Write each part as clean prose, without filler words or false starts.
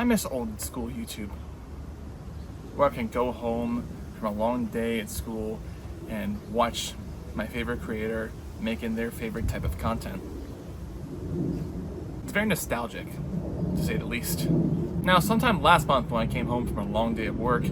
I miss old school YouTube, where I can go home from a long day at school and watch my favorite creator making their favorite type of content. It's very nostalgic, to say the least. Now, sometime last month when I came home from a long day of work,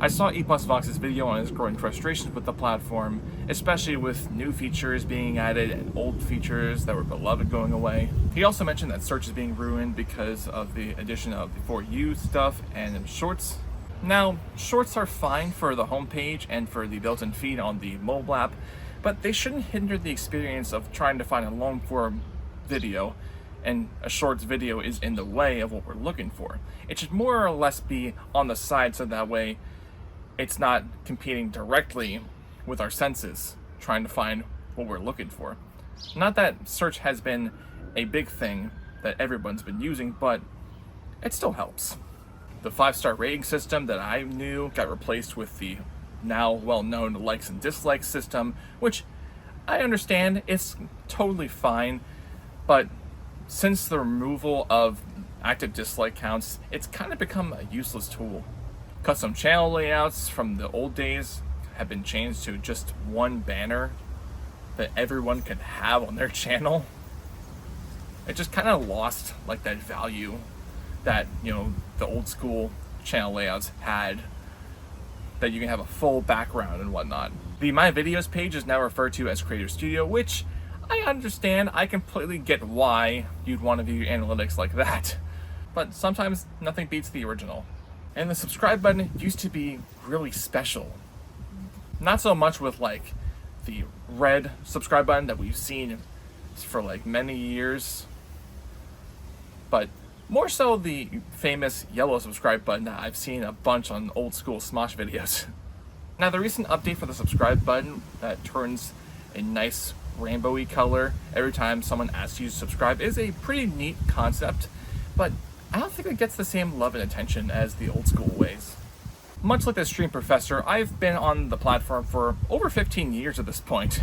I saw E Plus Vox's video on his growing frustrations with the platform, especially with new features being added and old features that were beloved going away. He also mentioned that search is being ruined because of the addition of the For You stuff and shorts. Now, shorts are fine for the homepage and for the built-in feed on the mobile app, but they shouldn't hinder the experience of trying to find a long-form video, and a shorts video is in the way of what we're looking for. It should more or less be on the side so that way it's not competing directly with our senses, trying to find what we're looking for. Not that search has been a big thing that everyone's been using, but it still helps. The 5-star rating system that I knew got replaced with the now well-known likes and dislikes system, which I understand it's totally fine, but since the removal of active dislike counts, it's kind of become a useless tool. Custom channel layouts from the old days have been changed to just one banner that everyone can have on their channel. It just kind of lost like that value that, you know, the old school channel layouts had, that you can have a full background and whatnot. The My Videos page is now referred to as Creator Studio, which I understand. I completely get why you'd want to view analytics like that, but sometimes nothing beats the original. And the subscribe button used to be really special. Not so much with like the red subscribe button that we've seen for like many years, but more so the famous yellow subscribe button that I've seen a bunch on old school Smosh videos. Now, the recent update for the subscribe button that turns a nice rainbowy color every time someone asks you to subscribe is a pretty neat concept, but I don't think it gets the same love and attention as the old school ways. Much like the Stream Professor, I've been on the platform for over 15 years at this point.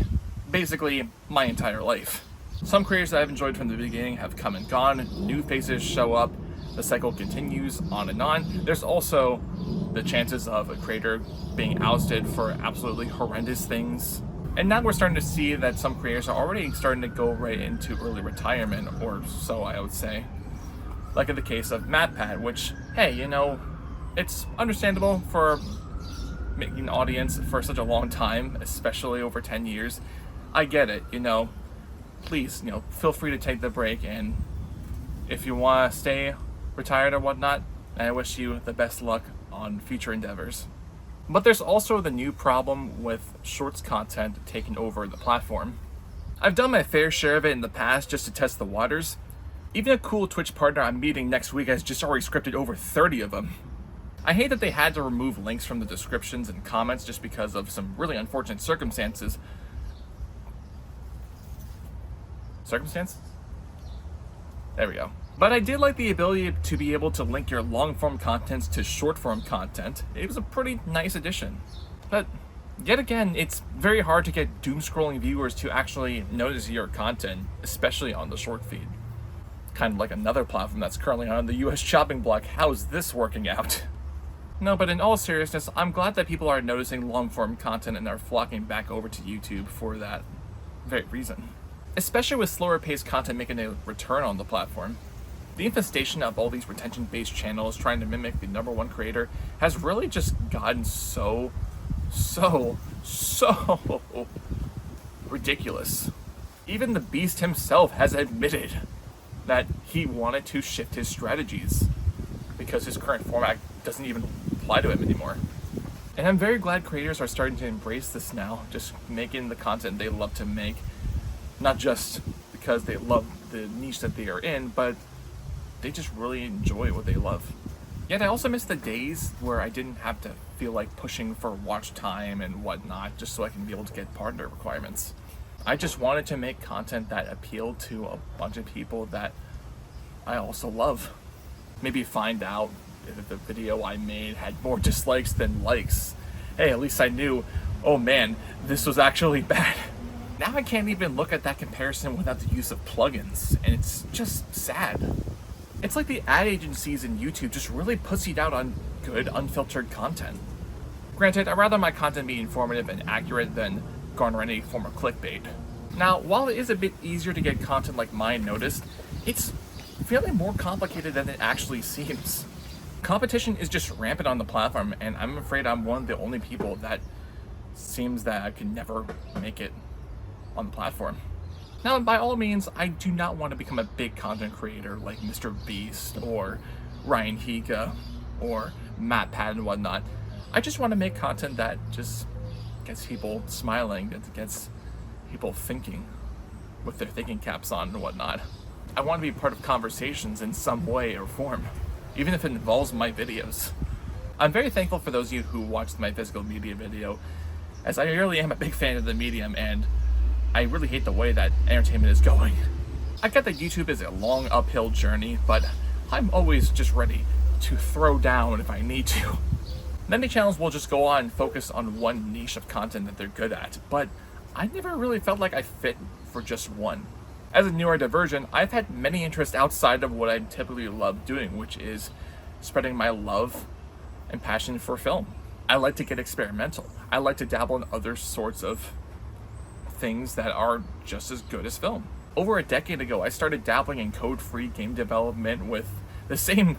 Basically, my entire life. Some creators that I've enjoyed from the beginning have come and gone, new faces show up, the cycle continues on and on. There's also the chances of a creator being ousted for absolutely horrendous things. And now we're starting to see that some creators are already starting to go right into early retirement, or so I would say. Like in the case of MatPat, which, hey, you know, it's understandable for making an audience for such a long time, especially over 10 years. I get it, you know. Please, you know, feel free to take the break, and if you want to stay retired or whatnot, I wish you the best luck on future endeavors. But there's also the new problem with shorts content taking over the platform. I've done my fair share of it in the past just to test the waters. Even a cool Twitch partner I'm meeting next week has just already scripted over 30 of them. I hate that they had to remove links from the descriptions and comments just because of some really unfortunate circumstances. There we go. But I did like the ability to be able to link your long-form contents to short-form content. It was a pretty nice addition. But yet again, it's very hard to get doom-scrolling viewers to actually notice your content, especially on the short feed. Kind of like another platform that's currently on the US chopping block. How is this working out? No, but in all seriousness, I'm glad that people are noticing long-form content and are flocking back over to YouTube for that very reason. Especially with slower-paced content making a return on the platform. The infestation of all these retention-based channels trying to mimic the #1 creator has really just gotten so ridiculous. Even the Beast himself has admitted that he wanted to shift his strategies because his current format doesn't even apply to him anymore. And I'm very glad creators are starting to embrace this now, just making the content they love to make, not just because they love the niche that they are in, but they just really enjoy what they love. Yet I also miss the days where I didn't have to feel like pushing for watch time and whatnot just so I can be able to get partner requirements. I just wanted to make content that appealed to a bunch of people that I also love. Maybe find out if the video I made had more dislikes than likes. Hey, at least I knew, oh man, this was actually bad. Now I can't even look at that comparison without the use of plugins, and it's just sad. It's like the ad agencies in YouTube just really pussied out on good, unfiltered content. Granted, I'd rather my content be informative and accurate than garner any form of clickbait. Now, while it is a bit easier to get content like mine noticed, it's fairly more complicated than it actually seems. Competition is just rampant on the platform, and I'm afraid I'm one of the only people that seems that I could never make it on the platform. Now, by all means, I do not want to become a big content creator like Mr. Beast or Ryan Higa or Matt Pat and whatnot. I just want to make content that just gets people smiling, that gets people thinking with their thinking caps on and whatnot. I want to be part of conversations in some way or form, even if it involves my videos. I'm very thankful for those of you who watched my physical media video, as I really am a big fan of the medium and I really hate the way that entertainment is going. I get that YouTube is a long uphill journey, but I'm always just ready to throw down if I need to. Many channels will just go on and focus on one niche of content that they're good at, but I never really felt like I fit for just one. As a neurodivergent, I've had many interests outside of what I typically love doing, which is spreading my love and passion for film. I like to get experimental. I like to dabble in other sorts of things that are just as good as film. Over a decade ago, I started dabbling in code-free game development with the same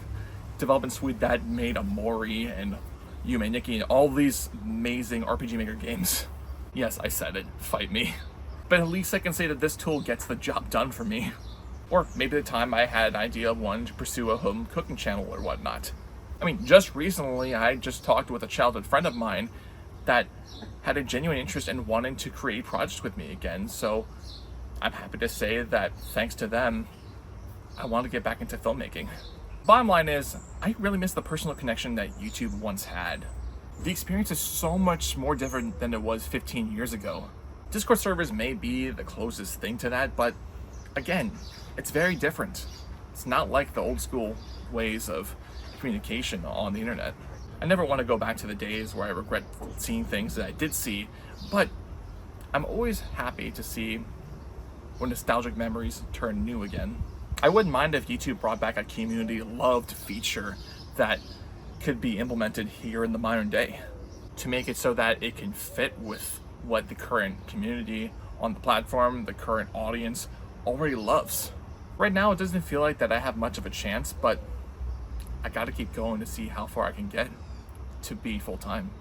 development suite that made Amori and Yume Nikki and all these amazing RPG Maker games. Yes, I said it, fight me. But at least I can say that this tool gets the job done for me. Or maybe the time I had an idea of wanting to pursue a home cooking channel or whatnot. I mean, just recently I just talked with a childhood friend of mine that had a genuine interest in wanting to create projects with me again, so I'm happy to say that thanks to them, I want to get back into filmmaking. Bottom line is, I really miss the personal connection that YouTube once had. The experience is so much more different than it was 15 years ago. Discord servers may be the closest thing to that, but again, it's very different. It's not like the old school ways of communication on the internet. I never want to go back to the days where I regret seeing things that I did see, but I'm always happy to see when nostalgic memories turn new again. I wouldn't mind if YouTube brought back a community loved feature that could be implemented here in the modern day to make it so that it can fit with what the current community on the platform, the current audience already loves. Right now it doesn't feel like that I have much of a chance, but I gotta keep going to see how far I can get to be full-time.